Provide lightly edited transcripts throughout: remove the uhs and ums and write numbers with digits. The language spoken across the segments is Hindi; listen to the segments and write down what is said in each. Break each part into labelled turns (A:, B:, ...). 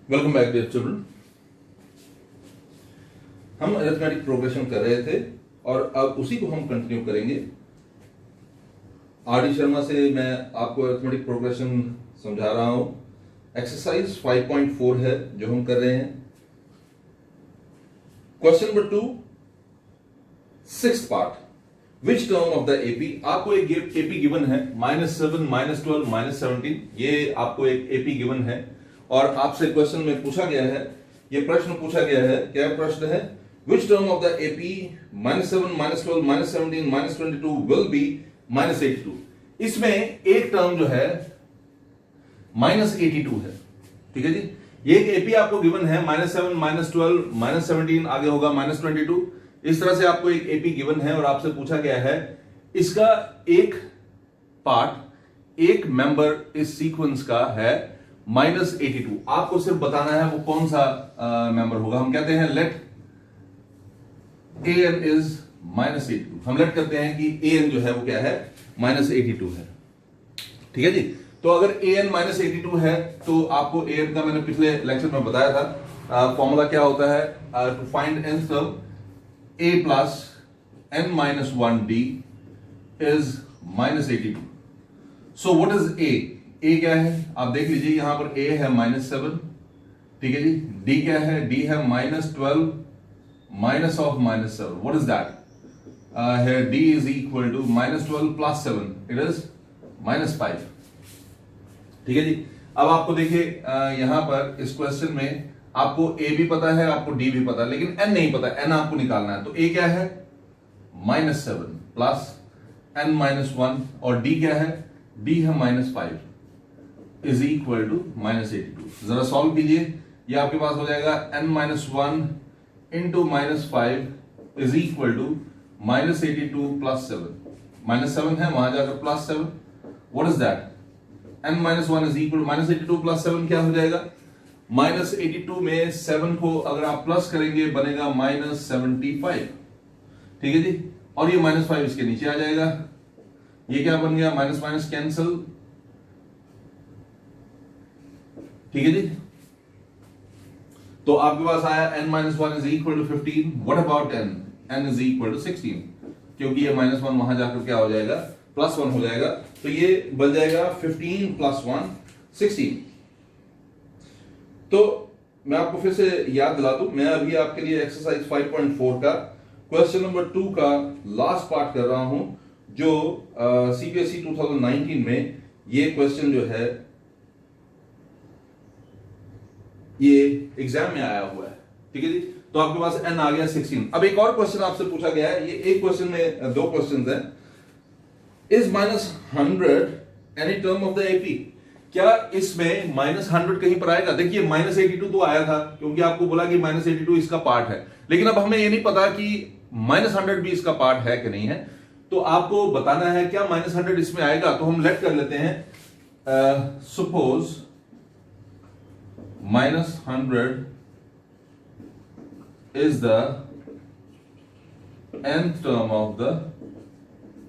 A: Welcome back dear children. हम अरिथमेटिक प्रोग्रेशन कर रहे थे और अब उसी को हम कंटिन्यू करेंगे। आर डी शर्मा से मैं आपको अरिथमेटिक प्रोग्रेशन समझा रहा हूं। एक्सरसाइज 5.4 है जो हम कर रहे हैं। Question number 2, sixth part, which term of the AP. आपको एक एपी गिवन है -7, -12, -17। ये आपको एक एपी गिवन है और आपसे क्वेश्चन में पूछा गया है, ये प्रश्न पूछा गया है। क्या प्रश्न है? Which term of the AP -7, -12, -17, -22 will be -82। इसमें एक टर्म जो है -82 है। ठीक है जी, ये एक एपी आपको गिवन है -7, -12, -17, आगे होगा -22। इस तरह से आपको एक एपी गिवन है और आपसे पूछा गया है इसका एक पार्ट, एक मेंबर इस सीक्वेंस का है -82। आपको सिर्फ बताना है वो कौन सा मेंबर होगा। हम कहते हैं लेट an इज -82। हम लेट करते हैं कि an जो है वो क्या है, -82 है। ठीक है जी, तो अगर an -82 है तो आपको an का मैंने पिछले लेक्चर में बताया था फॉर्मूला क्या होता है to find nth term, a plus n-1d is -82। So what is a? a क्या है आप देख लीजिए, यहां पर a है -7। ठीक है जी, d क्या है? d है -12 minus of -7. What is that? Here d is equal to -12 plus 7. It is -5. ठीक है जी, अब आपको देखिए यहां पर इस क्वेश्चन में आपको a भी पता है, आपको d भी पता है, लेकिन n नहीं पता। n आपको निकालना है। तो a क्या है? -7 प्लस n-1 और d क्या है? d है -5 इज इक्वल टू -82। जरा सॉल्व कीजिए, ये आपके पास हो जाएगा n-1 into -5 is equal to -82 plus 7। -7 है, वहां जाकर +7। What is that? n-1 is equal to -82 plus 7 क्या हो जाएगा? -82 में 7 को अगर आप प्लस करेंगे बनेगा -75। ठीक है जी, और ये -5 इसके नीचे आ जाएगा। ये क्या बन गया? Minus minus cancel. ठीक है जी, तो आपके पास आया n-1 is equal to 15। What about n? n is equal to 16, क्योंकि ये -1 वहां जाकर क्या हो जाएगा? +1 हो जाएगा। तो ये बन जाएगा 15 + 1 16। तो मैं आपको फिर से याद दिला दूं, मैं अभी आपके लिए एक्सरसाइज 5.4 का क्वेश्चन नंबर 2 का लास्ट पार्ट कर रहा हूं, जो सीबीएसई 2019 में ये क्वेश्चन जो है ये एग्जाम में आया हुआ है। ठीक है जी, तो आपके पास n आ गया 16। अब एक और क्वेश्चन आपसे पूछा गया है, ये एक क्वेश्चन में दो क्वेश्चंस हैं। Is -100 any term of the AP? क्या इसमें -100 कहीं पर आएगा? देखिए -82 तो आया था, क्योंकि आपको बोला कि -82 इसका पार्ट है, लेकिन अब हमें ये नहीं पता कि -100 भी इसका पार्ट है कि नहीं है। तो आपको बताना है क्या -100 इसमें आएगा। तो हम लेट कर लेते हैं, suppose -100 is the nth term of the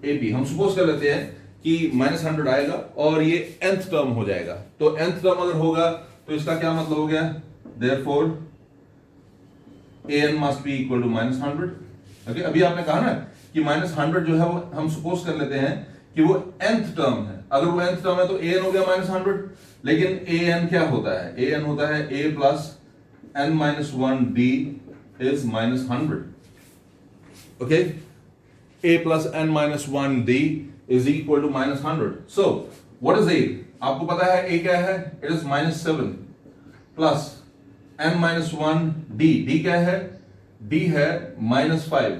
A: AP। हम सपोज कर लेते हैं कि -100 आएगा और ये nth टर्म हो जाएगा। तो nth टर्म अगर होगा तो इसका क्या मतलब हो गया? therefore an must be equal to -100। Okay, अभी आपने कहा ना कि -100 जो है वो हम सपोज कर लेते हैं कि वो nth टर्म है। अगर वो nth टर्म है तो an हो गया -100, लेकिन an क्या होता है? an होता है a plus n-1d is -100। Okay, a plus n-1d is equal to -100। So what is a? आपको पता है a क्या है? It is -7 plus n-1d। d क्या है? d है -5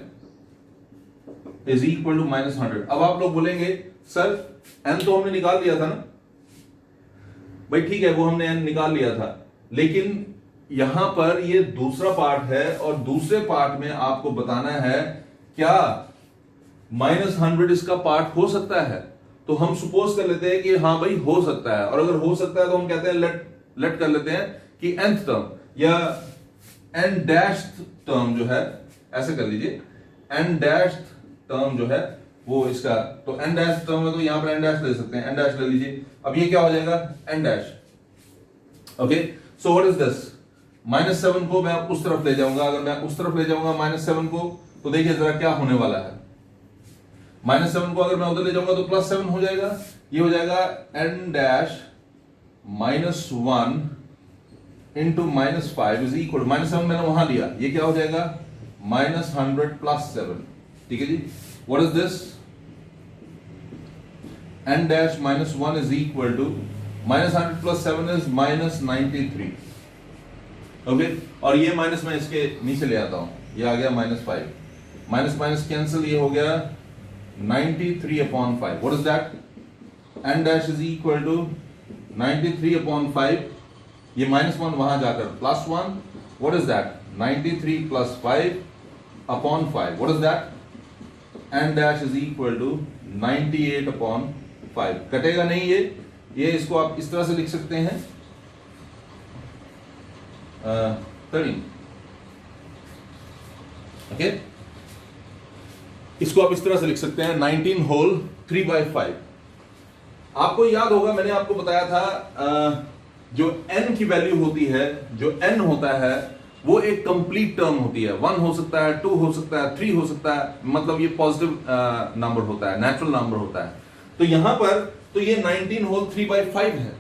A: इज इक्वल टू -100। अब आप लोग बोलेंगे सर n तो हमने निकाल दिया था ना। भाई ठीक है, वो हमने n निकाल लिया था, लेकिन यहां पर ये दूसरा पार्ट है और दूसरे पार्ट में आपको बताना है क्या -100 इसका पार्ट हो सकता है। तो हम सपोज कर लेते हैं कि हाँ भाई हो सकता है, और अगर हो सकता है तो हम कहते हैं लेट कर लेते हैं कि nth टर्म या n' टर्म जो है, ऐसे कर लीजिए, n' टर्म जो है वो इसका, तो n' टर्म है तो यहां पर n' ले सकते हैं, n' ले लीजिए। अब ये क्या हो जाएगा? n'। Okay, so what is this? -7 को मैं उस तरफ ले जाऊंगा, अगर मैं उस तरफ ले जाऊंगा -7 को, तो देखिए जरा क्या होने वाला है। -7 को अगर मैं उधर ले जाऊंगा तो +7 हो जाएगा, ये हो जाएगा n dash -1 into -5 is equal, -7 मैंने वहां लिया, ये क्या हो जाएगा -100 + 7, ठीक है जी। What is this? n dash -1 is equal to -100 + 7 is -93, okay. और ये माइनस मैं इसके नीचे ले आता हूं, ये आ गया -5, माइनस माइनस कैंसिल, ये हो गया 93/5। What is that? n dash is equal to 93/5, ये -1 वहां जाकर +1, what is that? 93 + 5/5, what is that? n dash is equal to 98/5। कटेगा नहीं ये इसको आप इस तरह से लिख सकते हैं 13, ओके। इसको आप इस तरह से लिख सकते हैं 19 होल 3/5। आपको याद होगा मैंने आपको बताया था जो n की वैल्यू होती है, जो n होता है वो एक कंप्लीट टर्म होती है। 1 हो सकता है, 2 हो सकता है, 3 हो सकता है, मतलब ये पॉजिटिव नंबर होता है, नेचुरल नंबर होता है। तो यहां पर तो ये 19 होल 3/5 है,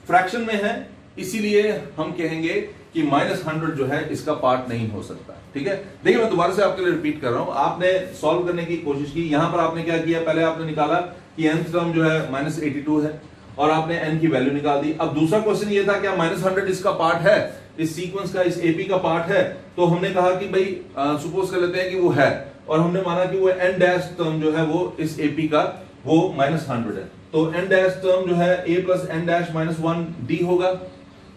A: फ्रैक्शन में है, इसीलिए हम कहेंगे कि -100 जो है इसका पार्ट नहीं हो सकता, ठीक है। देखिए मैं दोबारा से आपके लिए रिपीट कर रहा हूं, आपने सॉल्व करने की कोशिश की, यहां पर आपने क्या किया, पहले आपने निकाला कि nth टर्म जो है -82 है और आपने n की वैल्यू निकाल दी। अब दूसरा क्वेश्चन ये था क्या -100 इसका पार्ट है, इस सीक्वेंस का, इस एपी का पार्ट है? तो हमने कहा कि भाई सपोज कर लेते हैं कि वो है, और हमने माना कि वो n डैश टर्म जो है वो इस एपी का वो -100 है। तो n डैश टर्म जो है a + n डैश -1 d होगा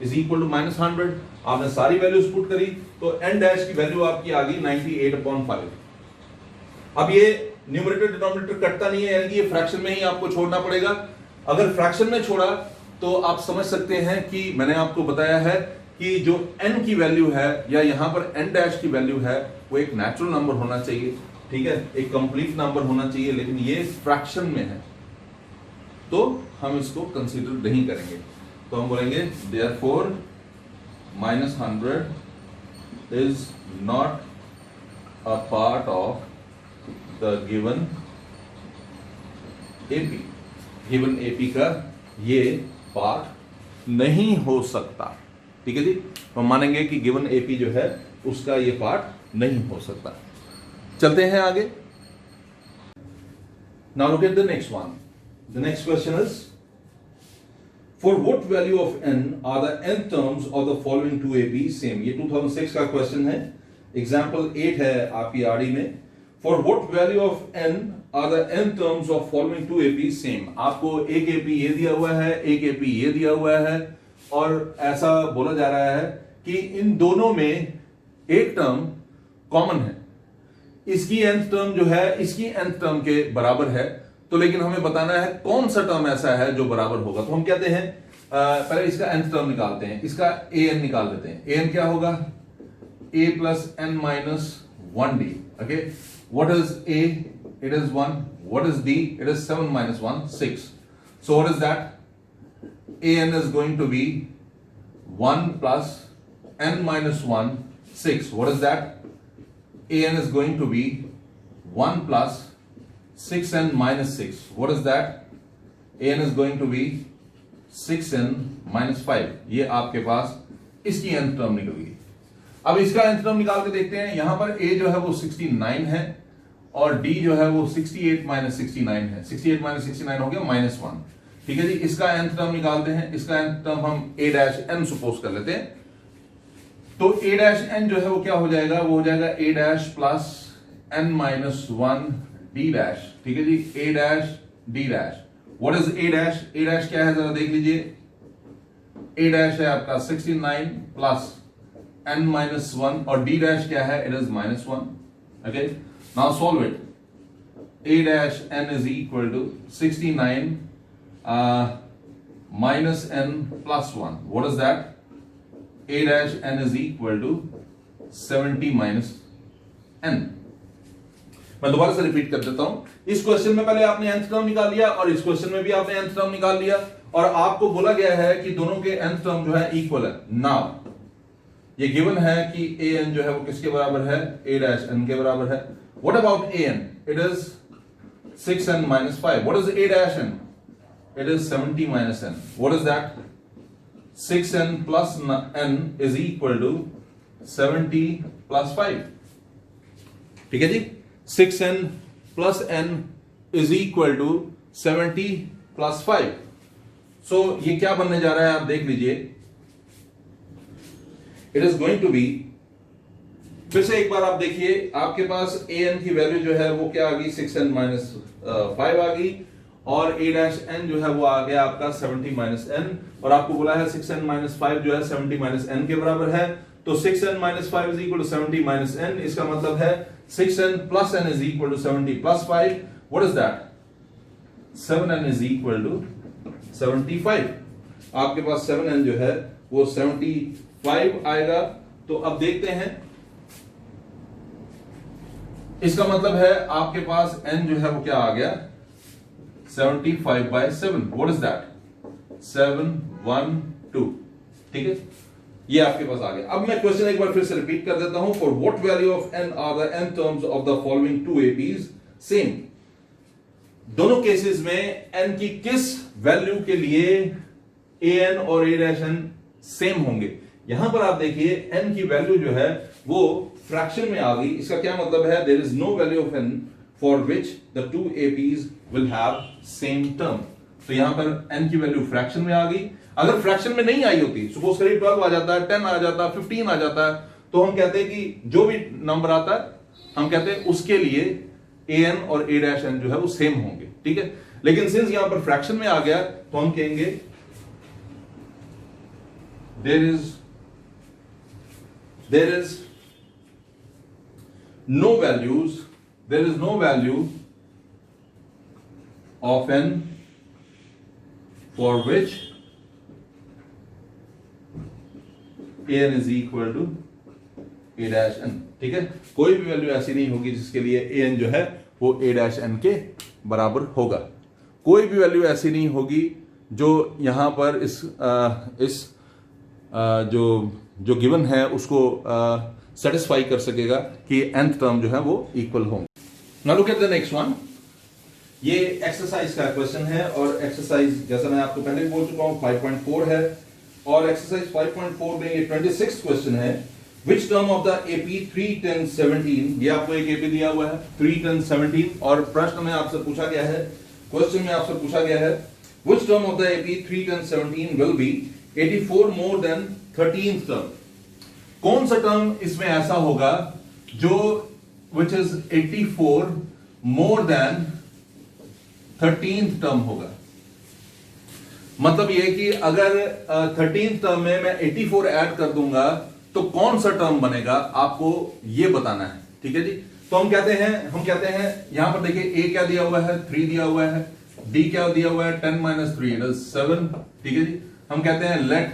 A: इज इक्वल टू -100। आपने सारी वैल्यूज पुट करी तो n डैश की वैल्यू आपकी आ गई 98/5। अब ये न्यूमरेटर डिनोमिनेटर कटता नहीं है, यानी कि ये फ्रैक्शन में ही आपको छोड़ना पड़ेगा। अगर फ्रैक्शन में छोड़ा तो आप समझ सकते हैं कि मैंने आपको बताया है कि जो n की वैल्यू है या यहां पर n डैश की वैल्यू है वो एक नेचुरल नंबर होना चाहिए, ठीक है, एक कंप्लीट नंबर होना चाहिए, लेकिन ये फ्रैक्शन में है तो हम इसको कंसीडर नहीं करेंगे। तो हम बोलेंगे therefore -100 is not a part of the given AP, given AP का ये पार्ट नहीं हो सकता, ठीक है जी। हम मानेंगे कि गिवन एपी जो है उसका ये पार्ट नहीं हो सकता। चलते हैं आगे। Now look at the next one. The next question is for what value of n are the nth terms of the following two AP same. ये 2006 का क्वेश्चन है, एग्जाम्पल 8 है आपकी आरडी में। For what value of n are the nth terms of following two AP same. आपको एक एपी ये दिया हुआ है, एक एपी ये दिया हुआ है, और ऐसा बोला जा रहा है कि इन दोनों में एक टर्म कॉमन है, इसकी nth टर्म जो है इसकी nth टर्म के बराबर है, तो लेकिन हमें बताना है कौन सा टर्म ऐसा है जो बराबर होगा। तो हम कहते हैं पहले इसका nth टर्म निकालते हैं, इसका an निकाल देते हैं। an क्या होगा? a + n - 1d, okay. What is a? It is 1। What is d? It is 7 - 1 6। So what is that? an is going to be 1 plus n minus 1 6. What is that? an is going to be 1 plus 6n minus 6. What is that? an is going to be 6n minus 5. ये आपके पास इसकी nth टर्म निकल गई। अब इसका nth टर्म निकाल के देखते हैं। यहां पर a जो है वो 69 है और d जो है वो 68 - 69 है। 68 - 69 हो गया -1, ठीक है जी। इसका nth टर्म निकालते हैं। इसका nth टर्म हम a' n सपोज कर लेते हैं। तो a' n जो है वो क्या हो जाएगा? वो हो जाएगा a' प्लस n - 1 d', ठीक है जी। a' d'। What is a'? a' क्या है जरा देख लीजिए। a' है आपका 69 प्लस n - 1 और d' क्या है? It is -1, okay. Now solve it. a' n is equal to 69 minus n plus 1. What is that? a' n is equal to 70 minus n. मैं दोबारा से रिपीट कर देता हूं। इस क्वेश्चन में पहले आपने nth टर्म निकाल लिया और इस क्वेश्चन में भी आपने nth टर्म निकाल लिया, और आपको बोला गया है कि दोनों के nth टर्म जो है इक्वल है। नाउ ये गिवन है कि an जो है वो किसके बराबर है, a डैश n के बराबर है। What about an? It is 6n minus 5. What is a dash n? It is 70 minus n. What is that? 6n plus n is equal to 70 plus 5. ठीक है जी, 6n plus n is equal to 70 plus 5. So ये क्या बनने जा रहा है आप देख लीजिए। It is going to be, फिर से एक बार आप देखिए, आपके पास an की वैल्यू जो है वो क्या आ गई, 6n minus 5 आ गई, और a dash n जो है वो आ गया आपका 70 minus n, और आपको बोला है 6n minus 5 जो है 70 minus n के बराबर है। तो 6n minus 5 is equal to 70 minus n, इसका मतलब है 6n plus n is equal to 70 plus 5. What is that? 7n is equal to 75. आपके पास 7n जो है वो 75 आएगा। तो अब देखते हैं, इसका मतलब है आपके पास n जो है वो क्या आ गया, 75 by 7. What is that? 712. ठीक है, ये आपके पास आ गया। अब मैं क्वेश्चन एक बार फिर से रिपीट कर देता हूं। For what value of n are the n terms of the following two APs same? दोनों केसेस में n की किस वैल्यू के लिए an और a dash n सेम होंगे? यहां पर आप देखिए n की वैल्यू जो है वो फ्रैक्शन में आ गई। इसका क्या मतलब है? There is no value of n for which the two APs will have same term. तो यहां पर n की वैल्यू फ्रैक्शन में आ गई। अगर फ्रैक्शन में नहीं आई होती, सपोज करिए 12 आ जाता है, 10 आ जाता है, 15 आ जाता है, तो हम कहते हैं कि जो भी नंबर आता है हम कहते हैं उसके लिए an और a dash n जो है वो सेम होंगे। ठीक है, लेकिन सिंस यहां पर फ्रैक्शन में आ गया तो हम कहेंगे there is no value of n for which an is equal to a dash n। ठीक है, कोई भी वैल्यू ऐसी नहीं होगी जिसके लिए an जो है वो a dash n के बराबर होगा। कोई भी वैल्यू ऐसी नहीं होगी जो यहां पर इस जो गिवन है उसको सेटिस्फाई कर सकेगा कि nth टर्म जो है वो इक्वल होंगे। Now look at the next one. ये एक्सरसाइज का क्वेश्चन है, और एक्सरसाइज जैसा मैं आपको पहले बोल चुका हूं 5.4 है, और एक्सरसाइज 5.4 में ये 26th क्वेश्चन है। Which term of the AP 3, 10, 17, ये आपको एक AP दिया हुआ है 3, 10, 17, और प्रश्न में आपसे पूछा गया है, क्वेश्चन में आपसे पूछा गया है which term of the AP 3, 10, 17 will be 84 more than 13th term. कौन सा टर्म इसमें ऐसा होगा जो which is 84 more than 13th term होगा? मतलब ये कि अगर 13th टर्म में मैं 84 ऐड कर दूंगा तो कौन सा टर्म बनेगा, आपको ये बताना है। ठीक है जी, तो हम कहते हैं यहां पर देखिए a क्या दिया हुआ है, 3 दिया हुआ है, d क्या दिया हुआ है, 10 minus 3 इट इज 7। ठीक है जी, हम कहते हैं let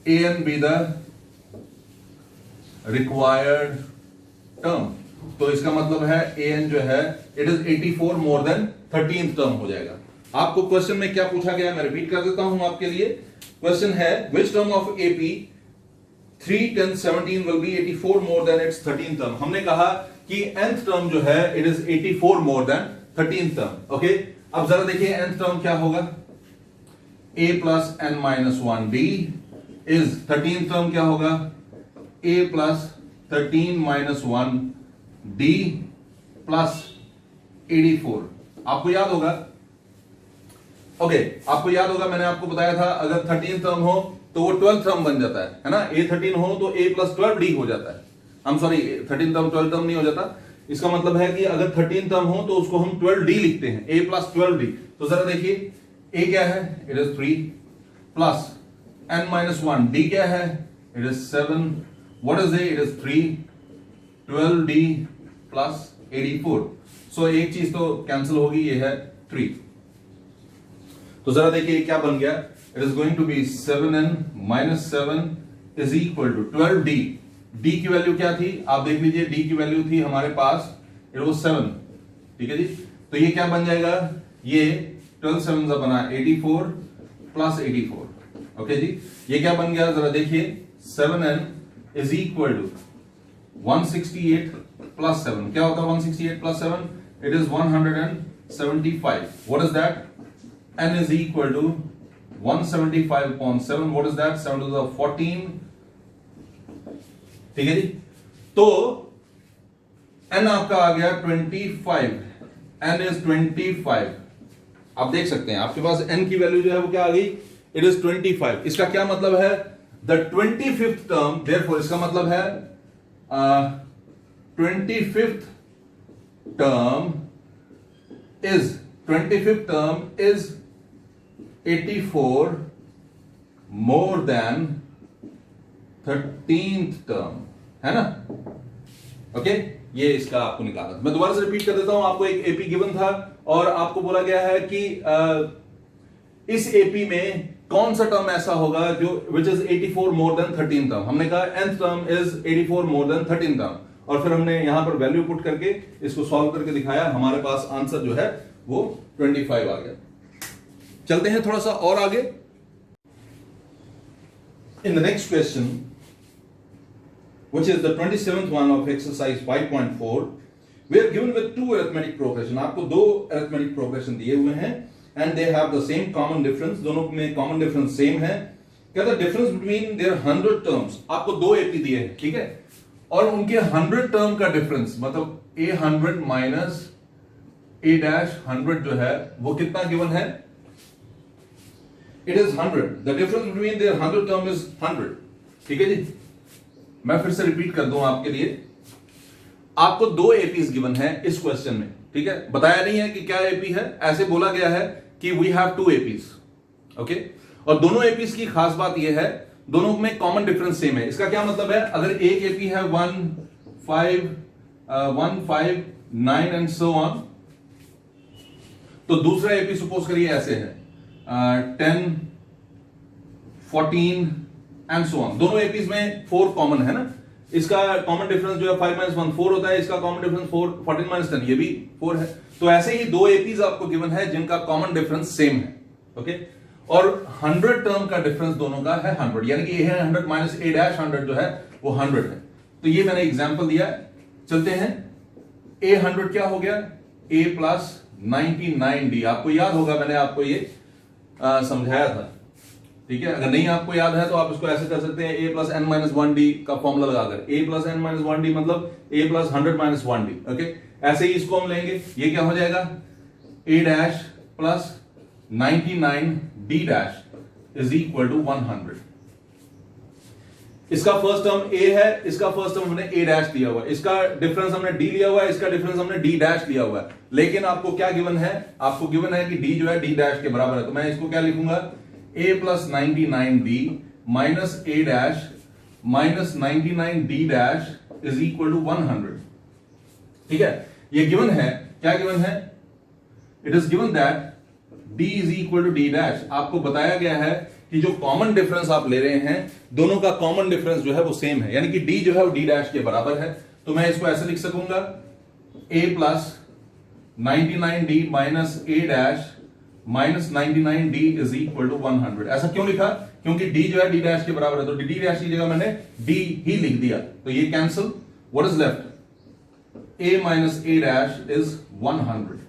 A: an be the required term. तो इसका मतलब है an जो है it is 84 more than 13th term हो जाएगा। आपको क्वेश्चन में क्या पूछा गया, मैं रिपीट कर देता हूं आपके लिए। क्वेश्चन है which term of AP 3, 10, 17 will be 84 more than its 13th term। हमने कहा कि nth टर्म जो है it is 84 more than 13th term। Okay, अब जरा देखिए nth टर्म क्या होगा, a plus n minus 1d is 13th term क्या होगा, a plus 13 minus 1d plus 84। आपको याद होगा, आपको याद होगा मैंने आपको बताया था अगर 13th टर्म हो तो वो 12th टर्म बन जाता है ना। a 13 हो तो a plus 12d हो जाता है। हम sorry 13th term 12th term नहीं हो जाता। इसका मतलब है कि अगर 13th टर्म हो तो उसको हम 12d लिखते हैं, a plus 12d। तो जरा देखिए a क्या है, it is 3 plus n minus 1 d क्या है, it is 7। What is a, it is 3 12d plus 84। सो एक चीज तो कैंसिल होगी, ये है 3। तो जरा देखिए क्या बन गया, it is going to be 7n minus 7 is equal to 12d। d की वैल्यू क्या थी, आप देख लीजिए, d की वैल्यू थी हमारे पास इट वाज 7। ठीक है जी, तो ये क्या बन जाएगा, ये 12 7 बना 84 प्लस 84। ओके जी, ये क्या बन गया जरा देखिए, 7n is equal to 168 plus 7। क्या होता है 168 plus 7? It is 175। What is that? n is equal to 175 upon 7। What is that? 7 to the 14। ठीक है जी, तो n आपका आ गया 25। n is 25। आप देख सकते हैं आपके पास n की वैल्यू जो है वो क्या आ गई? It is 25। इसका क्या मतलब है? द 25th टर्म, देयरफॉर इसका मतलब है 25th term is 84 more than 13th term, है ना? ओके, ये इसका आपको निकालना था। मैं दोबारा से रिपीट कर देता हूं, आपको एक एपी गिवन था और आपको बोला गया है कि इस एपी में कौन सा टर्म ऐसा होगा जो which is 84 more then 13 term. हमने कहा nth term is 84 more then 13 term, और फिर हमने यहां पर वैल्यू पुट करके इसको सॉल्व करके दिखाया, हमारे पास आंसर जो है वो 25 आ गया। चलते हैं थोड़ा सा और आगे। In the next question, which is the 27th one of exercise 5.4, we are given with two arithmetic progression। आपको दो arithmetic progression दिए हुए हैं and they have the same common difference, दोनों में common difference same है। क्या था difference between their 100 terms? आपको दो AP दिए हैं, ठीक है, और उनके 100 टर्म का डिफरेंस मतलब A100 माइनस A-100 जो है वो कितना गिवन है? It is 100। The difference between their 100 term is 100। ठीक है जी, मैं फिर से रिपीट कर दूं आपके लिए। आपको दो एपीज गिवन है इस क्वेश्चन में, ठीक है, बताया नहीं है कि क्या एपी है, ऐसे बोला गया है कि वी हैव टू एपीज। ओके, और दोनों एपीज की खास बात यह है दोनों में कॉमन डिफरेंस सेम है। इसका क्या मतलब है? अगर एक एपी है 1 5 1 5 9 एंड सो ऑन, तो दूसरा एपी सपोज करिए ऐसे है 10 14 एंड सो ऑन। दोनों एपीज में 4 कॉमन है ना, इसका कॉमन डिफरेंस जो है 5 - 1 4 होता है, इसका कॉमन डिफरेंस 4 14 - 10 ये भी 4 है। तो ऐसे ही दो एपीज आपको गिवन है जिनका कॉमन डिफरेंस सेम है। ओके, और 100 टर्म का डिफरेंस दोनों का है 100, यानी कि A100 माइनस A-100 जो है वो 100 है। तो ये मैंने एग्जांपल दिया। चलते हैं, A100 क्या हो गया? A plus 99D। आपको याद होगा मैंने आपको ये समझाया था, ठीक है। अगर नहीं आपको याद है तो आप इसको ऐसे कर सकते हैं, A plus n minus 1D का फॉर्मूला लगाकर। A plus n minus 1D मतलब A plus 100 minus 1D। Okay, ऐसे ही इसको हम लेंगे, ये क्या हो जाएगा? A dash plus 99D dash is equal to 100। इसका फर्स्ट टर्म A है, इसका फर्स्ट टर्म हमने A डैश दिया हुआ है, इसका डिफरेंस हमने D लिया हुआ है, इसका डिफरेंस हमने D डैश लिया हुआ है। लेकिन आपको क्या गिवन है? आपको गिवन है कि D जो है D डैश के बराबर है, तो मैं इसको क्या लिखूंगा? A plus 99D minus A dash minus 99D dash is equal to 100। ठीक है, ये गिवन है। क्या गिवन है? It is given that D is equal to D dash. आपको बताया गया है कि जो कॉमन डिफरेंस आप ले रहे हैं दोनों का कॉमन डिफरेंस जो है वो सेम है, यानी कि D जो है वो D डैश के बराबर है। तो मैं इसको ऐसे लिख सकूंगा, A plus 99D minus A dash minus 99D is equal to 100। ऐसा क्यों लिखा? क्योंकि D जो है D डैश के बराबर है, तो D डैश की जगह मैंने D ही लिख दिया, तो ये cancel. What is left? A minus A dash is 100।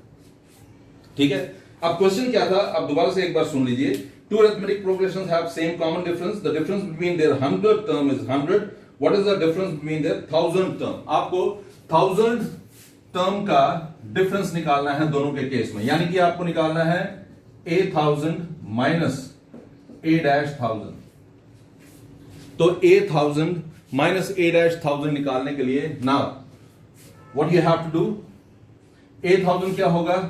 A: ठीक है, अब क्वेश्चन क्या था? अब दोबारा से एक बार सुन लीजिए। Two arithmetic progressions have same common difference. The difference between their 100 term is 100. What is the difference between their 1000 term? आपको 1000 टर्म का डिफरेंस निकालना है दोनों के केस में, यानी कि आपको निकालना है A1000 माइनस A-1000। तो A1000 माइनस A-1000 निकालने के लिए now what you have to do, A1000 क्या होगा?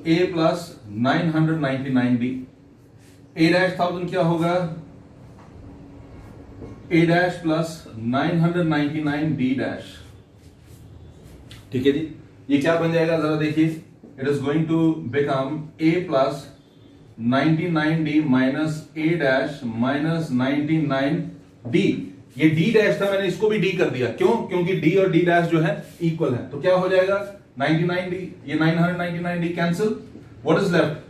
A: A plus 999D। A-1000 क्या होगा? A dash plus 999D dash. ठीक है जी, ये क्या बन जाएगा जरा देखिए। It is going to become A plus 99D minus A dash minus 99D। ये D डैश था, मैंने इसको भी D कर दिया। क्यों? क्योंकि D और D डैश जो है इक्वल है। तो क्या हो जाएगा? 99D, ये 999D cancel. What is left?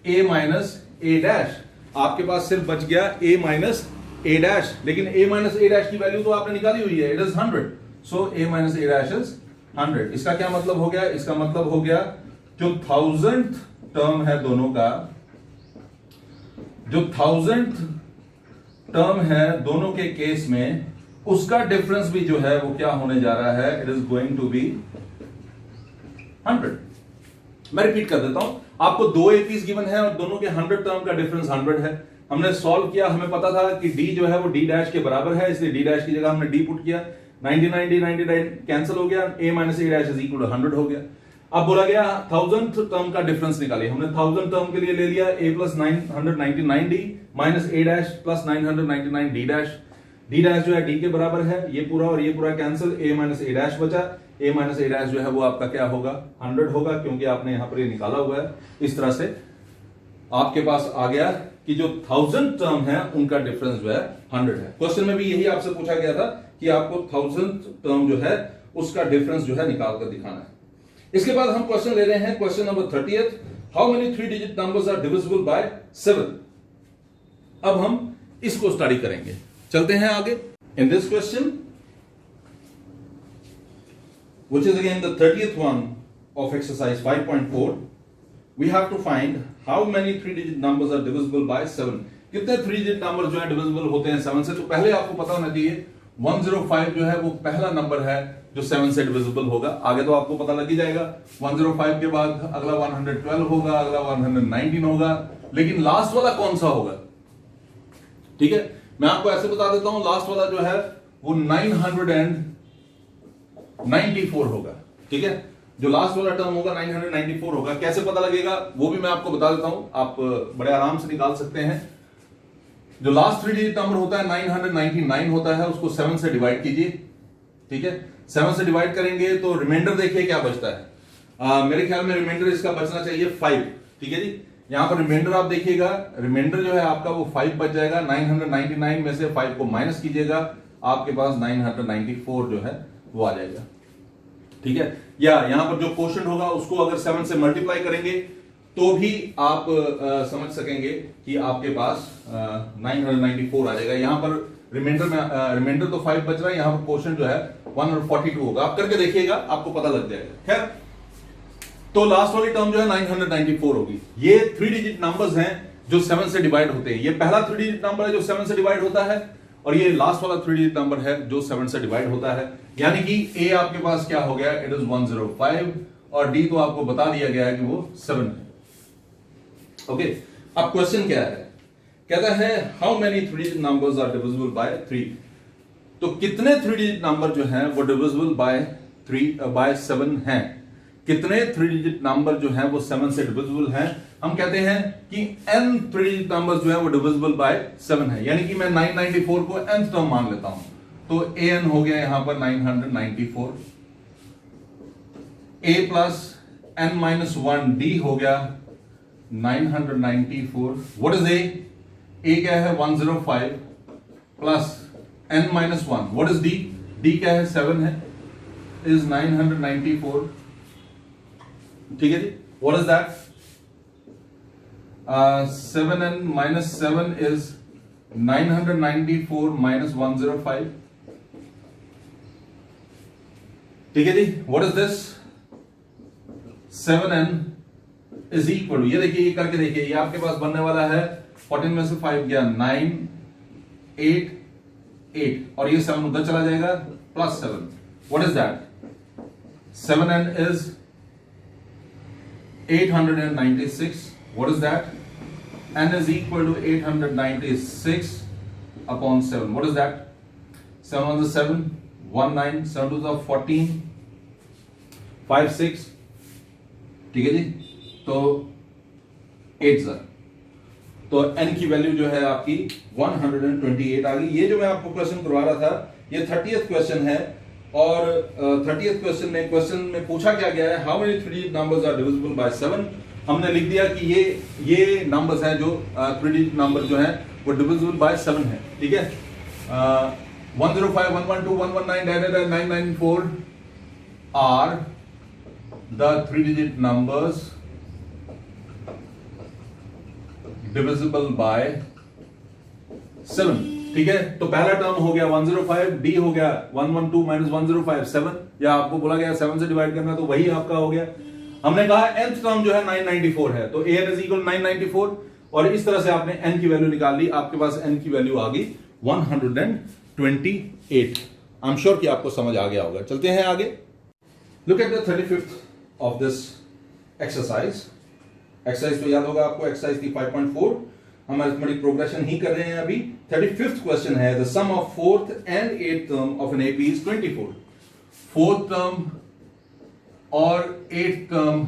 A: a minus a dash, आपके पास सिर्फ बच गया a माइनस a डैश, लेकिन a माइनस a डैश की वैल्यू तो आपने निकाली हुई है, it is 100, so a minus a dash is 100। इसका क्या मतलब हो गया? इसका मतलब हो गया जो 1000th टर्म है दोनों का, जो 1000th टर्म है दोनों के केस में, उसका डिफरेंस भी जो है वो क्या होने जा रहा है? It is going to be 100। मैं रिपीट कर देता हूं, आपको दो एपीज गिवन है और दोनों के 100 टर्म का डिफरेंस 100 है। हमने सॉल्व किया, हमें पता था कि d जो है वो d डैश के बराबर है, इसलिए d डैश की जगह हमने d पुट किया, 99 कैंसिल हो गया, a minus a dash is equal to 100 हो गया। अब बोला गया 1000th टर्म का डिफरेंस निकालिए, हमने 1000 टर्म के लिए ले लिया a plus 999d minus a dash plus 999d dash, d dash जो है d के बराबर है, ये पूरा और ये पूरा cancel, a minus a dash बचा, a माइनस a डैश जो है वो आपका क्या होगा? 100 होगा, क्योंकि आपने यहां पर ये निकाला हुआ है। इस तरह से आपके पास आ गया कि जो 1000 टर्म है उनका डिफरेंस जो है 100 है। क्वेश्चन में भी यही आपसे पूछा गया था कि आपको 1000th टर्म जो है उसका डिफरेंस जो है निकाल कर दिखाना है। इसके बाद हम क्वेश्चन ले रहे हैं, question number 30th, how many 3 digit numbers are divisible by 7। अब हम इसको स्टडी करेंगे, चलते हैं आगे। In this question which is again the 30th one of exercise 5.4, we have to find how many 3 digit numbers are divisible by 7। कितने 3 digit numbers जो है divisible होते हैं 7 से? तो पहले आपको पता होना चाहिए 105 जो है वो पहला नंबर है जो 7 से divisible होगा। आगे तो आपको पता लग ही जाएगा, 105 के बाद अगला 112 होगा, अगला 119 होगा, लेकिन लास्ट वाला कौन सा होगा? ठीक है, मैं आपको ऐसे बता देता हूं, लास्ट वाला जो है वो 994 होगा। ठीक है, जो लास्ट वाला टर्म होगा 994 होगा। कैसे पता लगेगा वो भी मैं आपको बता देता हूं, आप बड़े आराम से निकाल सकते हैं। जो लास्ट 3 डिजिट नंबर होता है 999 होता है, उसको 7 से डिवाइड कीजिए। ठीक है, 7 से डिवाइड करेंगे तो रिमाइंडर देखिए क्या बचता है। मेरे ख्याल में रिमाइंडर इसका बचना चाहिए 5। ठीक है जी, यहां पर रिमाइंडर आप देखिएगा, रिमाइंडर जो है आपका वो 5 बच जाएगा। 999 में से 5 को माइनस कीजिएगा, आपके पास 994 जो है वो आ जाएगा। ठीक है, या यहां पर जो क्वोशंट होगा उसको अगर 7 से मल्टीप्लाई करेंगे तो भी आप समझ सकेंगे कि आपके पास 994 आ जाएगा। यहां पर रिमाइंडर तो 5 बच रहा है, यहां पर क्वोशंट जो है 142 होगा। आप करके देखिएगा, आपको पता लग जाएगा। खैर, तो लास्ट वाली टर्म जो है 994 होगी। ये 3 डिजिट नंबर्स हैं जो 7 से डिवाइड होते हैं। ये पहला 3 डिजिट नंबर है जो 7 से डिवाइड होता है, और ये लास्ट वाला 3 डिजिट नंबर है जो 7 से डिवाइड होता है। यानी कि a आपके पास क्या हो गया? इट इज 105, और d तो आपको बता दिया गया है कि वो 7 है। ओके, अब क्वेश्चन क्या है? कहता है how many 3 digit numbers are divisible by 3। तो कितने 3 डिजिट नंबर जो हैं वो डिविजिबल बाय 7 हैं? कितने 3 डिजिट नंबर जो हैं वो 7 से डिविजिबल हैं? हम कहते हैं कि n 3 डिजिट नंबर जो है वो डिविजिबल बाय 7 है। यानी कि मैं 994 को nth टर्म मान लेता हूं, तो an हो गया यहां पर 994, a plus n minus 1 d हो गया 994। What is a? a क्या है? 105 plus n minus 1। What is d? d क्या है? 7 है, इज 994। ठीक है जी, what is that? 7n minus 7 is 994 minus 105। ठीक है जी, what is this? 7n is equal to, ये देखिए, ये करके देखिए, ये आपके पास बनने वाला है 14 में से 5 गया 9, 8, 8, और ये 7 उधर चला जाएगा, plus 7। what is that? 7n is 896। what is that? n is equal to 896 upon 7. What is that? 7 1 is 7, 1 9, 7 2 is 14, 5 6। ठीक है जी, तो 8 सर, तो n की वैल्यू जो है आपकी 128 आ गई। ये जो मैं आपको क्वेश्चन करवा रहा था, ये 30th क्वेश्चन है, और 30th क्वेश्चन में पूछा क्या गया है? How many 3 digit numbers are divisible by 7। हमने लिख दिया कि ये नंबर्स हैं जो 3 डिजिट नंबर जो हैं वो डिविजिबल बाय 7 है। ठीक है, 105, 112, 119, 994 are the 3 digit numbers divisible by 7। ठीक है, तो पहला टर्म हो गया 105, डी हो गया 112 माइनस 105 7, या आपको बोला गया 7 से डिवाइड करना, तो वही आपका हो गया। हमने कहा nth टर्म जो है 994 है, तो an इज इक्वल 994, और इस तरह से आपने n की वैल्यू निकाल ली, आपके पास n की वैल्यू आ गई 128। आई एम श्योर कि आपको समझ आ गया होगा। चलते हैं आगे। Look at the 35th of this exercise. Exercise तो याद होगा आपको, एक्सरसाइज थी 5.4। हम अरिथमेटिक प्रोग्रेशन ही कर रहे हैं अभी। 35th क्वेश्चन है, the sum of 4th and 8th term of an AP is 24। 4th term और 8th टर्म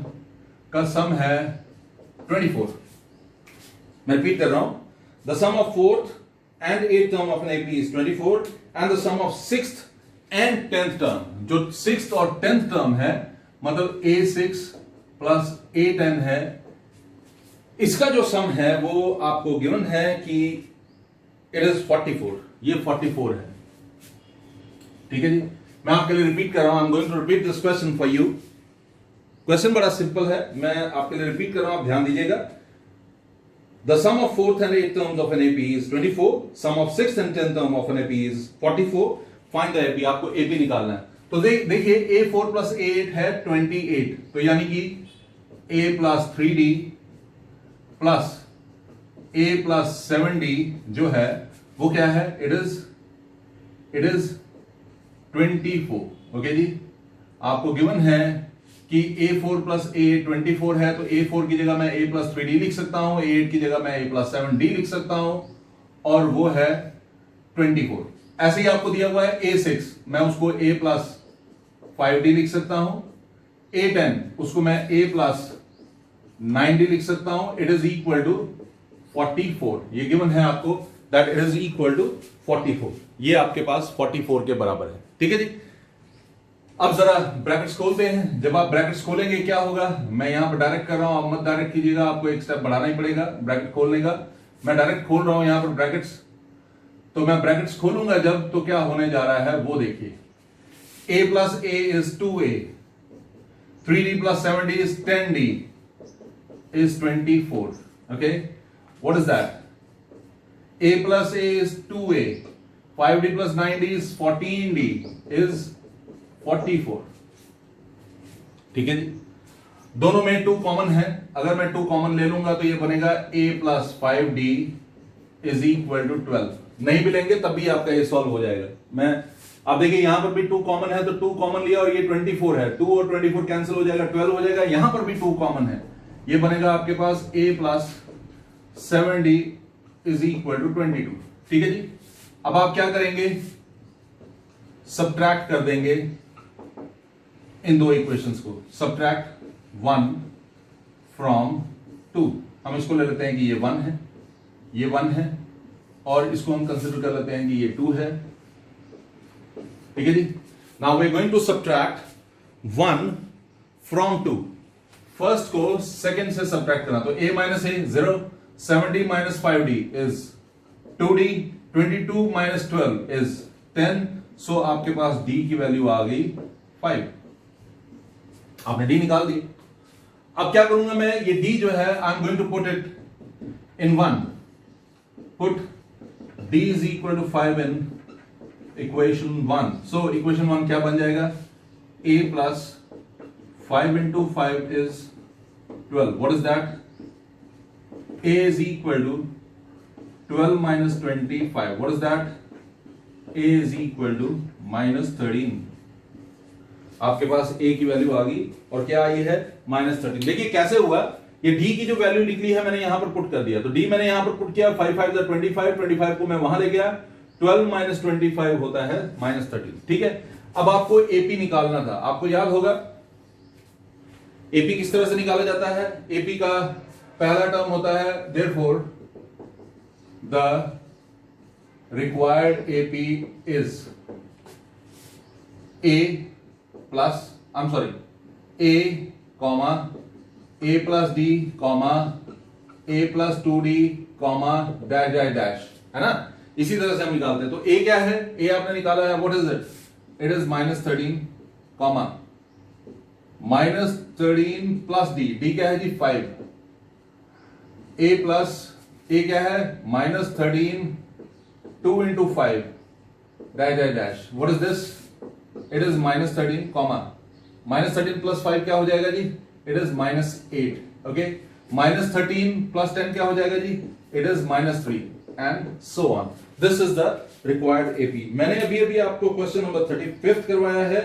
A: का सम है 24। मैं रिपीट कर रहा हूं, the sum of 4th and 8th term of an AP is 24 and the sum of 6th and 10th term, जो 6th और 10th टर्म है, मतलब a6 प्लस a10 है, इसका जो सम है वो आपको गिवन है कि इट इज 44। ये 44 है। ठीक है जी, मैं आपके लिए रिपीट कर रहा हूं। I am going to repeat this question for you. Question बड़ा सिंपल है, मैं आपके लिए रिपीट कर रहा हूं, आप ध्यान दीजिएगा। The sum of 4th and 8th terms of an AP is 24, sum of 6th and 10th term of an AP is 44। Find the AP, आपको एपी निकालना है। तो देखिए a4 प्लस a8 है 28, तो यानी कि a plus 3d plus a plus 7d जो है वो क्या है, इट इज 24। ओके जी, आपको गिवन है कि a4 प्लस a 24 है, तो a4 की जगह मैं a प्लस 3d लिख सकता हूं, a8 की जगह मैं a प्लस 7d लिख सकता हूं, और वो है 24। ऐसे ही आपको दिया हुआ है a6, मैं उसको a प्लस 5d लिख सकता हूं, a10 उसको मैं a प्लस 9d लिख सकता हूं, इट इज इक्वल टू 44। ये गिवन है आपको that it is equal to 44। ये आपके पास 44 के बराबर है। ठीक है जी, अब जरा ब्रैकेट्स खोलते हैं। जब आप ब्रैकेट्स खोलेंगे क्या होगा, मैं यहां पर डायरेक्ट कर रहा हूं, आप मत डायरेक्ट कीजिएगा, आपको एक स्टेप बढ़ाना ही पड़ेगा ब्रैकेट खोलने का। मैं डायरेक्ट खोल रहा हूं यहां पर ब्रैकेट्स, तो मैं ब्रैकेट्स खोलूंगा जब, तो क्या होने जा रहा है वो देखिए। a plus a is 2a, 3d plus 7d is 10d is 24. Okay, what is that? A plus a is 2a, 5d plus 9d is 14d is 44. ठीक है जी, दोनों में 2 कॉमन है, अगर मैं 2 कॉमन ले लूंगा तो ये बनेगा a plus 5d is equal to 12। नहीं भी लेंगे तब भी आपका ये सॉल्व हो जाएगा। मैं आप देखिए यहां पर भी 2 कॉमन है, तो 2 कॉमन लिया और ये 24 है, 2 और 24 कैंसिल हो जाएगा, 12 हो जाएगा। यहां पर भी 2 कॉमन है, ये बनेगा आपके पास a plus 7d is equal to 22। ठीक है जी, अब आप क्या करेंगे, सब्ट्रैक्ट कर देंगे इन दो इक्वेशंस को। सब्ट्रैक्ट 1 फ्रॉम 2, हम इसको ले लेते हैं कि ये 1 है, ये 1 है, और इसको हम कंसिडर कर लेते हैं कि ये 2 है। ठीक है जी, now we are going to subtract 1 from 2। First को सेकंड से सब्ट्रैक्ट करना, तो a minus a 0, 70 minus 5d is 2d, 22 minus 12 is 10, so आपके पास d की वैल्यू आ गई 5। आपने d निकाल दी। अब क्या करूंगा मैं, ये d जो है I am going to put it in 1, put d is equal to 5 in equation 1। So equation 1 क्या बन जाएगा, a plus 5 into 5 is 12. What is that? A is equal to 12 minus 25. What is that? A is equal to minus 13. आपके पास A की वैल्यू आ गई, और क्या आई है, minus 13। देखिए कैसे हुआ, ये D की जो वैल्यू लिख ली है मैंने यहां पर पुट कर दिया, तो D मैंने यहां पर पुट किया, 5 5 25, 25 को मैं वहां ले गया, 12 minus 25 होता है minus 13। ठीक है, अब आपको AP निकालना था। आपको याद होगा एपी किस तरह से निकाला जाता है। एपी का पहला टर्म होता है therefore the required AP is a plus A comma A plus D comma A plus 2d comma dash dash dash, है ना। इसी तरह से हम निकालते हैं। तो ए क्या है, ए आपने निकाला है, what is it, it is -13 comma -13 plus D, D क्या है जी 5, ए प्लस ए क्या है -13 2 into 5 dash dash dash. What is this? It is -13 comma -13 plus 5 क्या हो जाएगा जी? It is -8. Okay, -13 plus 10 क्या हो जाएगा जी? It is -3 and so on. This is the required AP. मैंने अभी अभी आपको क्वेश्चन नंबर 35 करवाया है.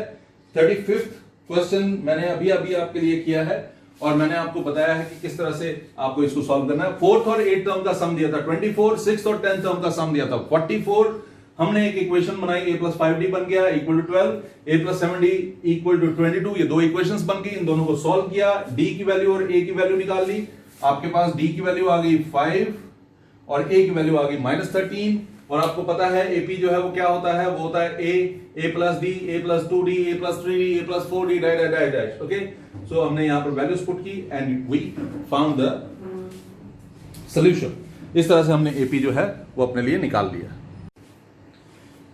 A: 35th क्वेश्चन मैंने अभी अभी आपके लिए किया है और मैंने आपको बताया है कि किस तरह से आपको इसको सॉल्व करना है. 4th और 8th टर्म का सम दिया था 24, 6th और 10th टर्म का सम दिया था 44. हमने एक इक्वेशन बनाई a plus 5d बन गया equal to 12, a plus 7d equal to 22. ये दो इक्वेशंस बन गई, इन दोनों को सॉल्व किया, d की वैल्यू और a की वैल्यू निकाल ली. आपके पास d की वैल्यू आ गई 5 और a की वैल्यू आ गई -13. और आपको पता है AP जो है वो क्या होता है, वो होता है a plus d, a plus 2d, a plus 3d, a plus 4d dash dash dash. Okay, so हमने यहां पर वैल्यूज पुट की and we found the solution. इस तरह से हमने AP जो है वो अपने लिए निकाल लिया.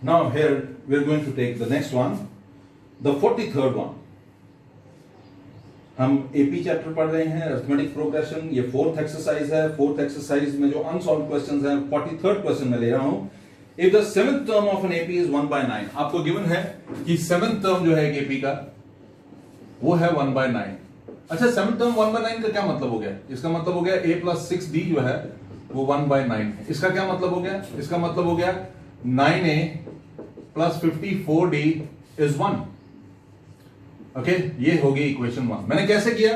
A: Now here we are going to take the next one, the 43rd one. हम AP चैप्टर पढ़ रहे हैं, अरिथमेटिक प्रोग्रेशन. ये 4th एक्सरसाइज है. 4th एक्सरसाइज में जो अनसॉल्व्ड क्वेश्चंस हैं 43rd क्वेश्चन में ले रहा हूं. If the 7th term of an AP is 1/9, आपको गिवन है कि 7th टर्म जो है एक AP का वो है 1/9. अच्छा, 7th टर्म 1/9 का क्या मतलब हो गया? इसका मतलब हो गया a plus 6d जो है वो 1/9 है. इसका क्या मतलब हो गया? इसका मतलब हो गया 9a plus 54d is 1. Okay, ये हो गई इक्वेशन 1. मैंने कैसे किया?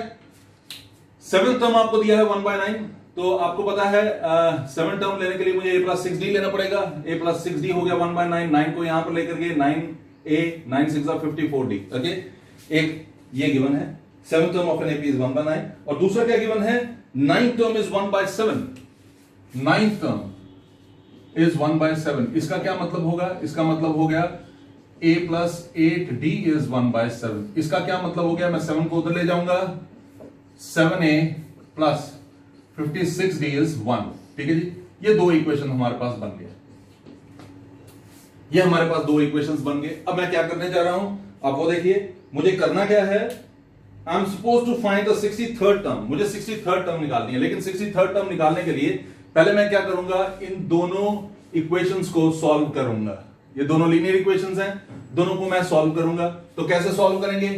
A: 7th टर्म आपको दिया है 1/9, तो आपको पता है 7th टर्म लेने के लिए मुझे a plus 6d लेना पड़ेगा. a plus 6d हो गया 1/9. 9 को यहां पर लेकर के 9a 9 6 54d. ओके, एक ये गिवन है. 7th term of an AP is 1/9 और दूसरा क्या गिवन है? 9th term is 1/7. 9th term is 1/7. इसका क्या मतलब होगा? इसका मतलब हो गया a plus 8d is 1/7. इसका क्या मतलब हो गया? मैं 7 को उधर ले जाऊंगा. 7a plus 56d is 1. ठीक है जी, ये दो इक्वेशन हमारे पास बन गए. ये हमारे पास दो इक्वेशंस बन गए. अब मैं क्या करने जा रहा हूं आप वो देखिए. मुझे करना क्या है? I am suppose to find the 63rd term. मुझे 63rd टर्म निकालनी है, लेकिन 63rd टर्म निकालने के लिए पहले मैं क्या करूंगा? इन दोनों इक्वेशंस को सॉल्व करूंगा. ये दोनों लीनियर इक्वेशंस हैं, दोनों को मैं सॉल्व करूंगा. तो कैसे सॉल्व करेंगे?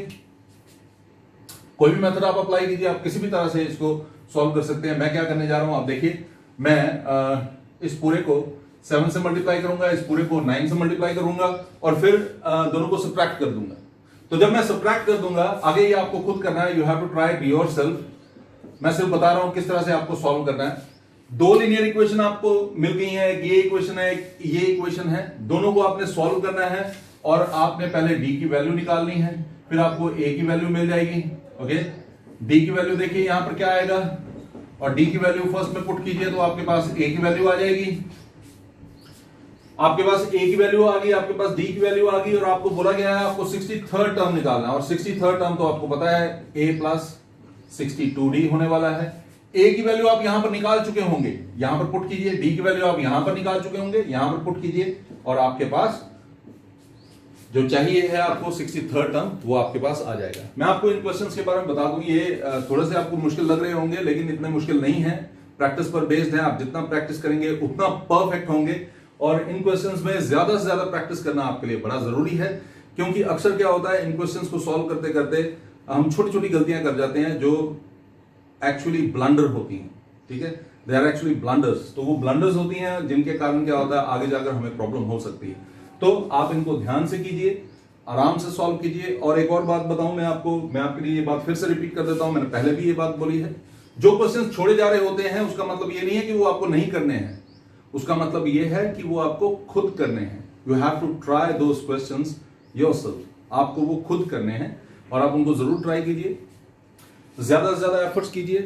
A: कोई भी मेथड आप अप्लाई कीजिए, आप किसी भी तरह से इसको सॉल्व कर सकते हैं. मैं क्या करने जा रहा हूं आप देखिए. मैं इस पूरे को 7 से मल्टीप्लाई करूंगा, इस पूरे को 9 से मल्टीप्लाई करूंगा और फिर दोनों को सब्ट्रैक्ट कर दूंगा. तो जब मैं सब्ट्रैक्ट कर दूंगा, आगे ये आपको खुद करना है. You have to try it yourself. मैं सिर्फ बता रहा हूं किस तरह से आपको सॉल्व करना है. दो लीनियर इक्वेशन आपको मिल गई है. एक ये इक्वेशन है, एक ये इक्वेशन है. दोनों को आपने सॉल्व करना है और आपने पहले d की वैल्यू निकालनी है, फिर आपको a की वैल्यू मिल जाएगी. ओके, d की वैल्यू देखिए यहां पर क्या आएगा और d की वैल्यू फर्स्ट में पुट कीजिए तो आपके पास a की वैल्यू आ जाएगी. आपके पास a की वैल्यू आ गई, आपके पास d की वैल्यू आ गई और आपको बोला गया है आपको 63rd टर्म निकालना है. और 63rd टर्म तो आपको पता है a plus 62d होने वाला है. a की वैल्यू आप यहां पर निकाल चुके होंगे, यहां पर पुट कीजिए. d की वैल्यू आप यहां पर निकाल चुके होंगे, यहां पर पुट कीजिए और आपके पास जो चाहिए है आपको 63rd टर्म वो आपके पास आ जाएगा. मैं आपको इन क्वेश्चंस के बारे में बता दूं, ये थोड़े से आपको मुश्किल लग रहे होंगे लेकिन इतने मुश्किल नहीं है. प्रैक्टिस पर बेस्ड है. आप जितना प्रैक्टिस करेंगे उतना परफेक्ट होंगे और इन क्वेश्चंस में ज्यादा से ज्यादा प्रैक्टिस करना आपके लिए बड़ा जरूरी है. क्योंकि अक्सर क्या होता है, इन क्वेश्चंस को सॉल्व करते करते हम छोटी छोटी गलतियां कर जाते हैं जो एक्चुअली ब्लंडर होती हैं. ठीक है, दे आर एक्चुअली ब्लंडर्स. तो वो ब्लंडर्स होती हैं जिनके कारण क्या होता है आगे जाकर हमें प्रॉब्लम हो सकती है. तो आप इनको ध्यान से कीजिए, आराम से सॉल्व कीजिए. और एक और बात बताऊं मैं आपके लिए ये बात फिर से रिपीट कर देता हूं. मैंने पहले भी ये बात बोली है, जो क्वेश्चन छोड़े जा रहे होते हैं उसका मतलब ये नहीं है कि वो आपको नहीं करने हैं. उसका मतलब ये है कि वो आपको खुद करने हैं. You have to try those questions yourself. आपको वो खुद करने हैं और आप उनको जरूर ट्राई कीजिए. ज्यादा से ज्यादा एफर्ट्स कीजिए,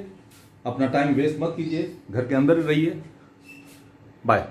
A: अपना टाइम वेस्ट मत कीजिए, घर के अंदर ही रहिए. बाय.